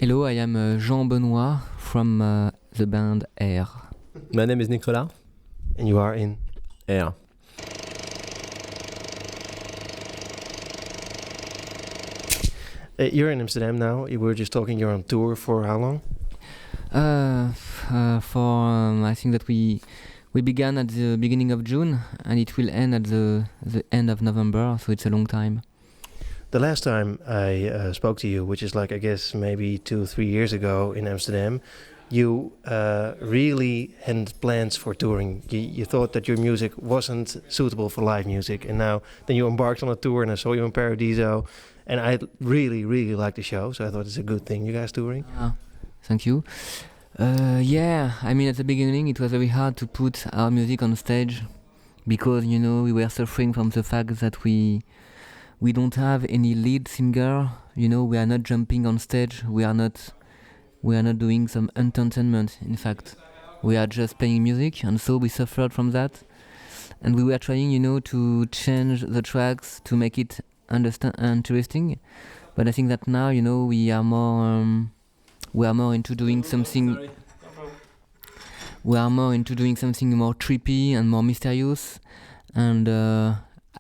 Hello, I am Jean-Benoît from the band Air. My name is Nicolas. And you are in? Air. You're in Amsterdam now. You were just talking. You're on tour for how long? I think that we began at the beginning of June and it will end at the end of November, so it's a long time. The last time I spoke to you, which is like I guess maybe 2-3 years ago in Amsterdam, you really hadn't plans for touring. You thought that your music wasn't suitable for live music, and now then you embarked on a tour, and I saw you in Paradiso, and I really liked the show, so I thought it's a good thing you guys touring. Thank you. Yeah, I mean at the beginning it was very hard to put our music on stage because we were suffering from the fact that we don't have any lead singer. We are not jumping on stage. We are not doing some entertainment. In fact, we are just playing music, and so we suffered from that. And we were trying, to change the tracks to make it interesting. But I think that now, we are more into doing something. We are more into doing something more trippy and more mysterious, and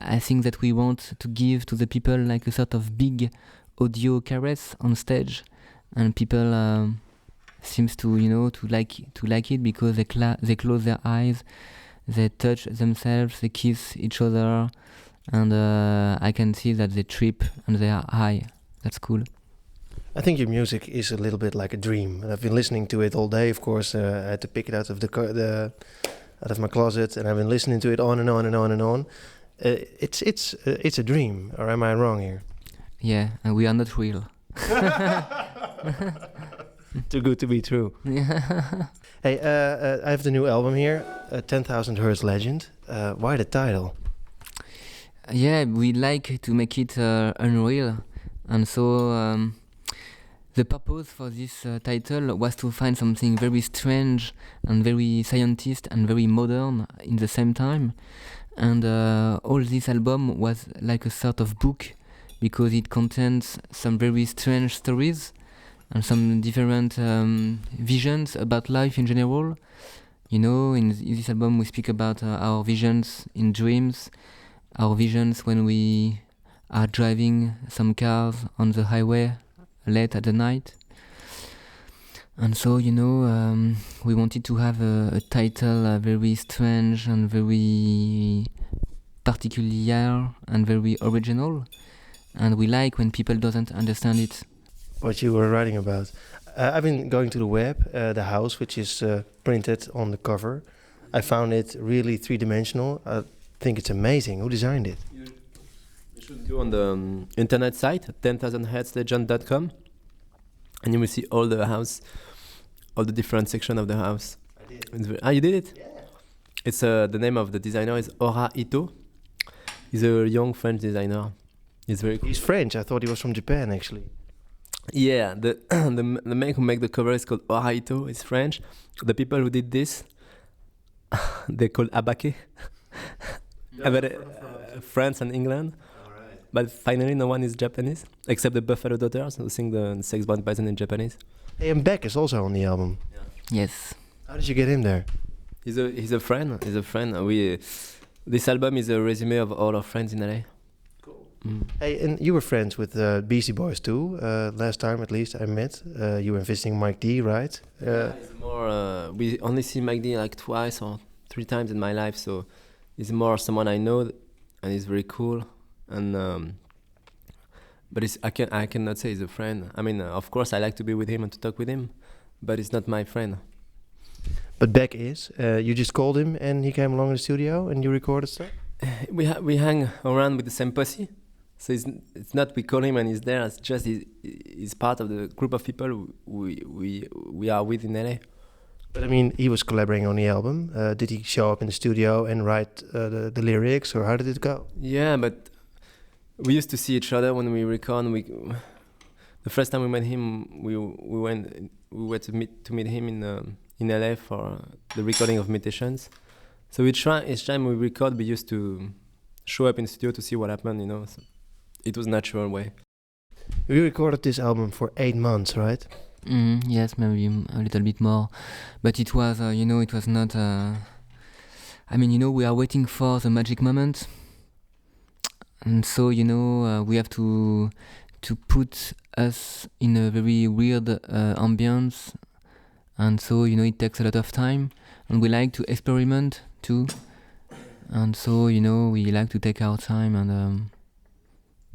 I think that we want to give to the people like a sort of big audio caress on stage, and people seems to like it because they close their eyes, they touch themselves, they kiss each other, and I can see that they trip and they are high. That's cool. I think your music is a little bit like a dream. I've been listening to it all day. Of course, I had to pick it out of out of my closet, and I've been listening to it on and on and on and on. It's a dream, or am I wrong here? Yeah, and we are not real. Too good to be true. Hey, I have the new album here, 10,000 Hertz Legend. Why the title? Yeah, we like to make it unreal, and so the purpose for this title was to find something very strange and very scientist and very modern in the same time. And all this album was like a sort of book because it contains some very strange stories and some different visions about life in general. In this album we speak about our visions in dreams, our visions when we are driving some cars on the highway late at the night. And so, we wanted to have a title very strange and very particular and very original. And we like when people doesn't understand it. What you were writing about. I've been going to the web, the house, which is printed on the cover. I found it really three-dimensional. I think it's amazing. Who designed it? You should go on the internet site, 10,000hertzlegend.com, and you will see all the house, all the different sections of the house. I did. You did it? Yeah. It's the name of the designer is Ora Ito. He's a young French designer. He's very cool. He's French. I thought he was from Japan, actually. Yeah, the man who make the cover is called Ora Ito. He's French. The people who did this, they called Abake. France and England. Alright. But finally, no one is Japanese except the Buffalo Daughters who sing the Sex Bound Python in Japanese. Hey, and Beck is also on the album. Yes. How did you get him there? He's a friend. This album is a resume of all our friends in LA. Cool. Mm. Hey, and you were friends with Beastie Boys too. Last time, at least, I met. You were visiting Mike D, right? It's more. We only see Mike D like twice or 3 times in my life, so he's more someone I know, and he's very cool. And but I cannot say he's a friend. I mean, of course, I like to be with him and to talk with him, but he's not my friend. But Beck is. You just called him, and he came along in the studio, and you recorded stuff. We hang around with the same posse, so it's not we call him and he's there. It's just he's part of the group of people we are with in LA. But I mean, he was collaborating on the album. Did he show up in the studio and write the lyrics, or how did it go? Yeah, but we used to see each other when we record. The first time we met him, we went to meet him in LA for the recording of Mutations. So each time we record, we used to show up in the studio to see what happened, So it was natural way. We recorded this album for 8 months, right? Yes, maybe a little bit more, but it was, it was not. I mean, we are waiting for the magic moment, and so we have to put us in a very weird ambience, and so it takes a lot of time, and we like to experiment too, and so we like to take our time and.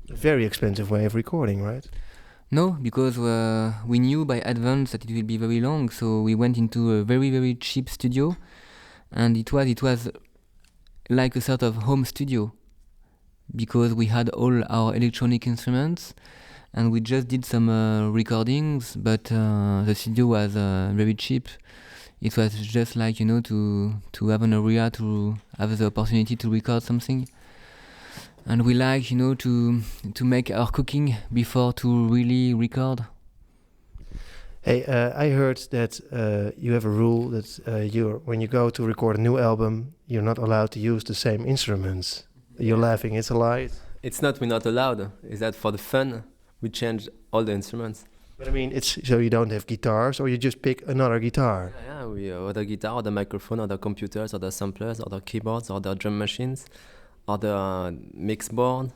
A very expensive way of recording, right? No, because we knew by advance that it will be very long, so we went into a very, very cheap studio, and it was like a sort of home studio, because we had all our electronic instruments, and we just did some recordings, but the studio was very cheap. It was just like to have an area to have the opportunity to record something. And we like, to make our cooking before to really record. Hey, I heard that you have a rule that when you go to record a new album, you're not allowed to use the same instruments. You're laughing, it's a lie. It's not we're not allowed. It's that for the fun, we change all the instruments. But I mean, it's so you don't have guitars, or you just pick another guitar. Yeah, we other guitar, other microphone, other computers, other samplers, other keyboards, other drum machines, other mix board,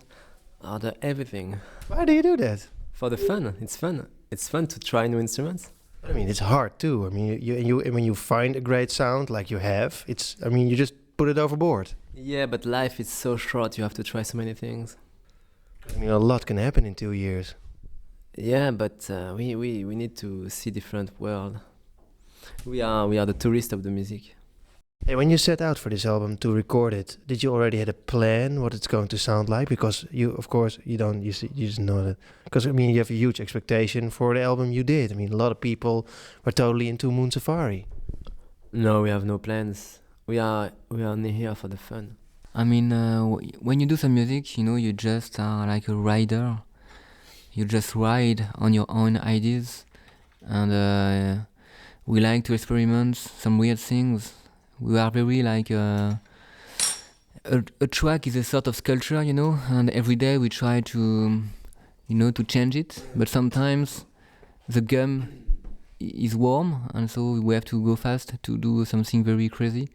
other everything. Why do you do that? For the fun. It's fun. It's fun to try new instruments. I mean, it's hard too. I mean, you when you find a great sound like you have, you just put it overboard. Yeah, but life is so short. You have to try so many things. I mean, a lot can happen in 2 years. Yeah, but we need to see different world. We are the tourists of the music. Hey, when you set out for this album to record it, did you already had a plan what it's going to sound like? Because you just know that. Because I mean, you have a huge expectation for the album you did. I mean, a lot of people were totally into Moon Safari. No, we have no plans. We are only here for the fun. I mean, when you do some music, you just are like a rider. You just ride on your own ideas, and we like to experiment some weird things. We are very like a track is a sort of sculpture, and every day we try to, to change it. But sometimes the gum is warm, and so we have to go fast to do something very crazy.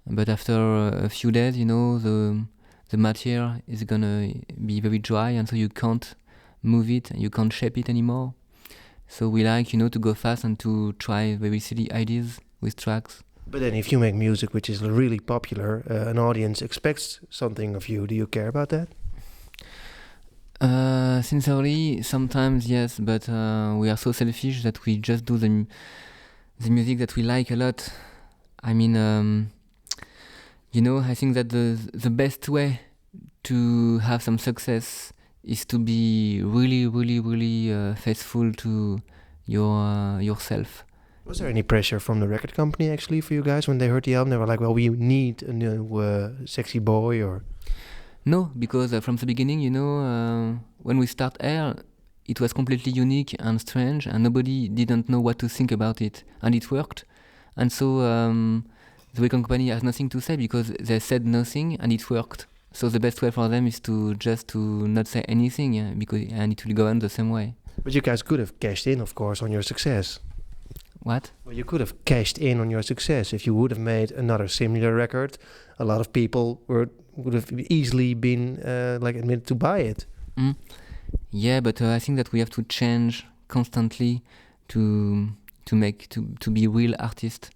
But after a few days, the material is gonna be very dry, and so you can't move it, and you can't shape it anymore. So we like, to go fast and to try very silly ideas with tracks. But then if you make music which is really popular, an audience expects something of you. Do you care about that? Sincerely, sometimes yes, but we are so selfish that we just do the music that we like a lot. I mean, I think that the best way to have some success is to be really, really, really faithful to yourself. Was there any pressure from the record company actually for you guys when they heard the album? They were like, well, we need a new sexy boy, or... No, because from the beginning, when we start Air, it was completely unique and strange, and nobody didn't know what to think about it, and it worked. And so the record company has nothing to say because they said nothing and it worked. So the best way for them is to not say anything, and it will go on the same way. But you guys could have cashed in, of course, on your success. What? Well, you could have cashed in on your success. If you would have made another similar record, a lot of people would have easily been admitted to buy it. Yeah, but I think that we have to change constantly to be real artists.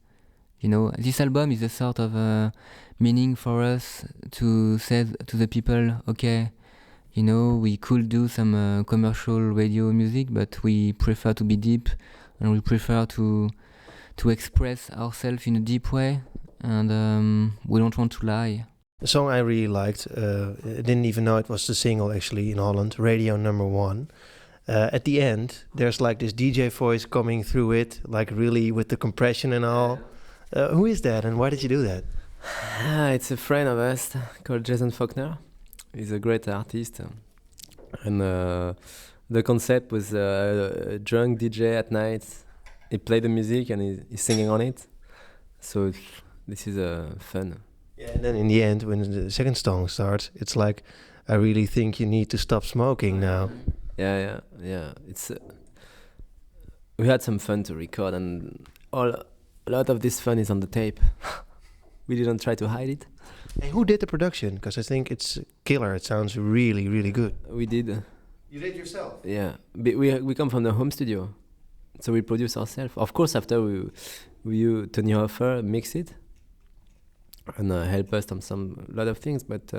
This album is a sort of meaning for us to say to the people, okay, we could do some commercial radio music, but we prefer to be deep, and we prefer to express ourselves in a deep way, and we don't want to lie. The song I really liked, I didn't even know it was the single actually in Holland, Radio #1. At the end, there's like this DJ voice coming through it, like really with the compression and all. Who is that, and why did you do that? It's a friend of us called Jason Faulkner. He's a great artist, and the concept was a drunk DJ at night. He played the music and he's singing on it. So this is fun. Yeah, and then in the end, when the second song starts, it's like, I really think you need to stop smoking now. Yeah. It's we had some fun to record, and a lot of this fun is on the tape. We didn't try to hide it. And who did the production? Because I think it's killer. It sounds really, really good. We did. You did yourself? Yeah, we come from the home studio, so we produce ourselves. Of course, after we Tony Hoffer mix it and help us on lot of things, but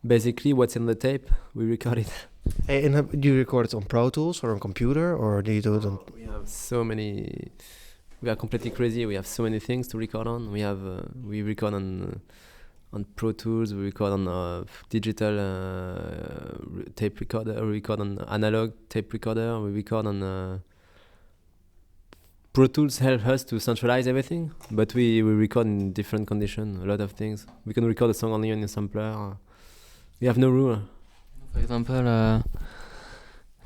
basically what's in the tape, we record it. Hey, and do you record it on Pro Tools or on computer, or do you do it on... We have so many... We are completely crazy. We have so many things to record on. We record on Pro Tools. We record on digital tape recorder. We record on analog tape recorder. We record on Pro Tools. Help us to centralize everything. But we record in different conditions. A lot of things. We can record a song only on a sampler. We have no rule. For example,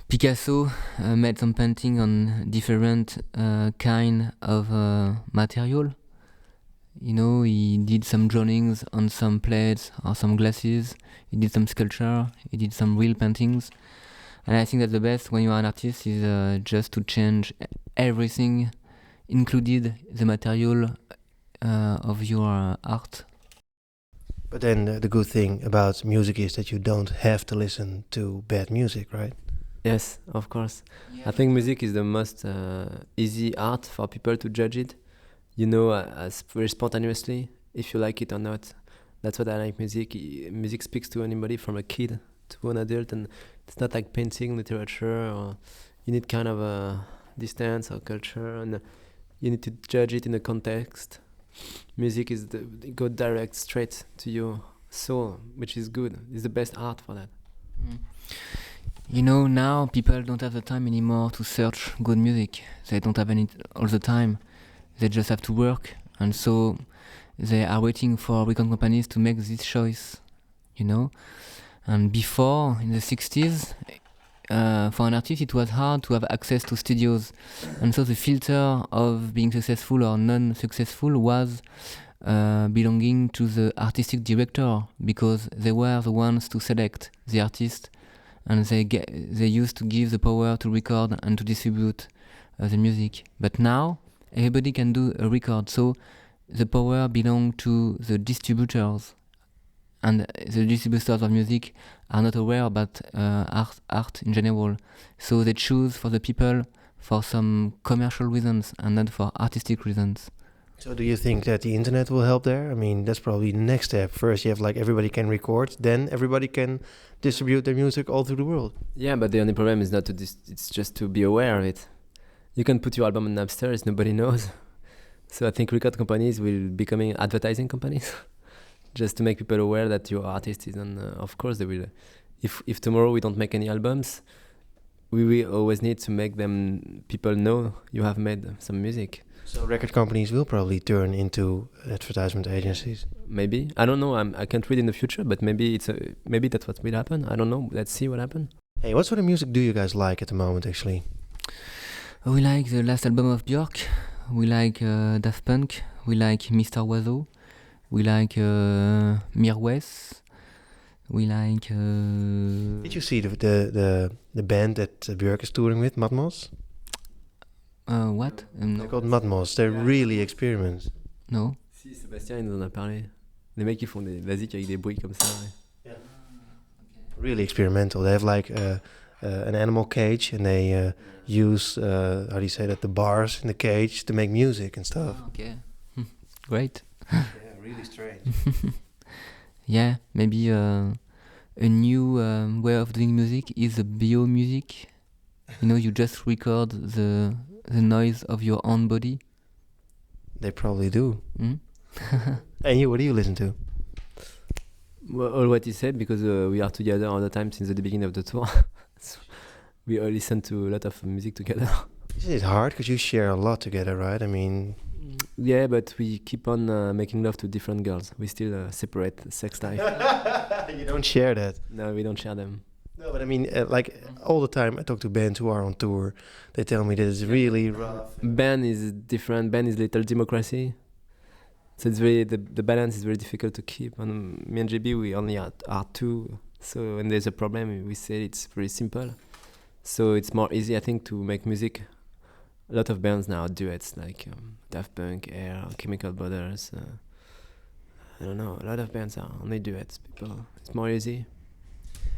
Picasso made some painting on different kind of material. You know, he did some drawings on some plates or some glasses. He did some sculpture. He did some real paintings. And I think that the best when you are an artist is just to change everything, included the material of your art. But then the good thing about music is that you don't have to listen to bad music, right? Yes, of course. I think music is the most easy art for people to judge it. You know, as very spontaneously, if you like it or not. That's what I like music. Music speaks to anybody from a kid to an adult, and it's not like painting, literature, or you need kind of a distance or culture, and you need to judge it in a context. Music is it goes direct, straight to your soul, which is good. It's the best art for that. Mm. You know, now people don't have the time anymore to search good music. They don't have any all the time. They just have to work, and so they are waiting for record companies to make this choice, you know. And before, in the 60s, for an artist it was hard to have access to studios, and so the filter of being successful or non-successful was belonging to the artistic director, because they were the ones to select the artist, and they used to give the power to record and to distribute the music. But now everybody can do a record, so the power belongs to the distributors, and the distributors of music are not aware about art in general. So they choose for the people for some commercial reasons and not for artistic reasons. So do you think that the internet will help there? I mean, that's probably the next step. First you have like everybody can record, then everybody can distribute their music all through the world. Yeah, but the only problem is not to it's just to be aware of it. You can put your album on Napster, nobody knows. So I think record companies will becoming advertising companies, just to make people aware that your artist is on. Of course, they will. If tomorrow we don't make any albums, we will always need to make them people know you have made some music. So record companies will probably turn into advertisement agencies. Maybe, I don't know. I can't read in the future, but maybe maybe that's what will happen. I don't know. Let's see what happens. Hey, what sort of music do you guys like at the moment, actually? We like the last album of Björk. We like Daft Punk. We like Mr. Oiseau. We like Mirwes. We like... Did you see the band that Björk is touring with, Matmos? What? They're No. called Matmos. They're really experiments. No. Si, Sébastien, il nous en a parlé. Les mecs qui font des basiques avec des bruits comme ça. Ouais. Really experimental. They have like an animal cage, and they use how do you say that, the bars in the cage to make music and stuff. Okay. Great. Yeah, really strange. Yeah, maybe a new way of doing music is the bio music. You know, you just record the noise of your own body. They probably do. Mm? And you, what do you listen to? Well, all what he said, because we are together all the time since the beginning of the tour. So we all listen to a lot of music together. Isn't it hard? Because you share a lot together, right? I mean... Yeah, but we keep on making love to different girls. We still separate sex life. You don't share that. No, we don't share them. No, but I mean, like all the time I talk to bands who are on tour. They tell me that it's really rough. Band is different. Band is little democracy. So it's very the balance is very difficult to keep. And me and JB, we only are two. So when there's a problem, we say it's very simple. So it's more easy, I think, to make music a lot of bands now duets like Daft Punk, Air, Chemical Brothers. I don't know. A lot of bands are only duets. People, it's more easy.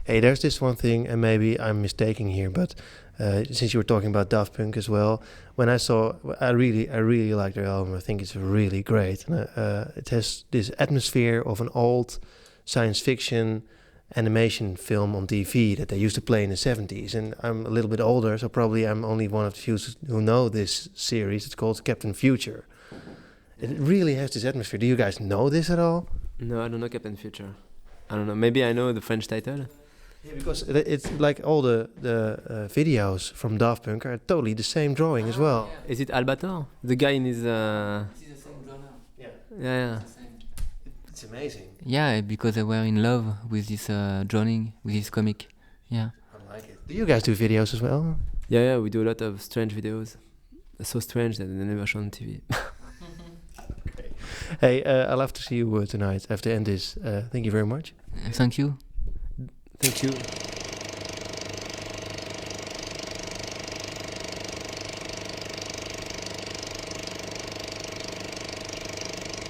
Hey, there's this one thing, and maybe I'm mistaking here, but since you were talking about Daft Punk as well, when I really like their album. I think it's really great. And, it has this atmosphere of an old science fiction animation film on TV that they used to play in the 70s. And I'm a little bit older, so probably I'm only one of the few who know this series. It's called Captain Future. It really has this atmosphere. Do you guys know this at all? No, I don't know Captain Future. I don't know. Maybe I know the French title. Yeah, because it's like all the videos from Daft Punk are totally the same drawing as well. Yeah. Is it Albator? The guy in his... This is the same drummer. Yeah. Yeah. It's amazing. Yeah, because they were in love with this drawing, with this comic. Yeah. I like it. Do you guys do videos as well? Yeah, we do a lot of strange videos. They're so strange that they never show on TV. Okay. Hey, I love to see you tonight. I have to end this. Thank you very much. Thank you. Thank you.